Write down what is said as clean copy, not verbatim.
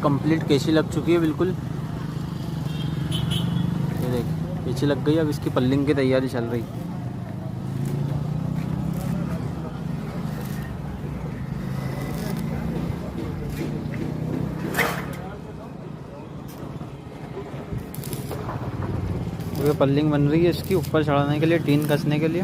Complete केसी लग चुकी है बिल्कुल। ये देख केसी लग गई, अब इसकी पल्लिंग की तैयारी चल रही। ये पल्लिंग बन रही है इसकी ऊपर चढ़ाने के लिए, टीन कसने के लिए।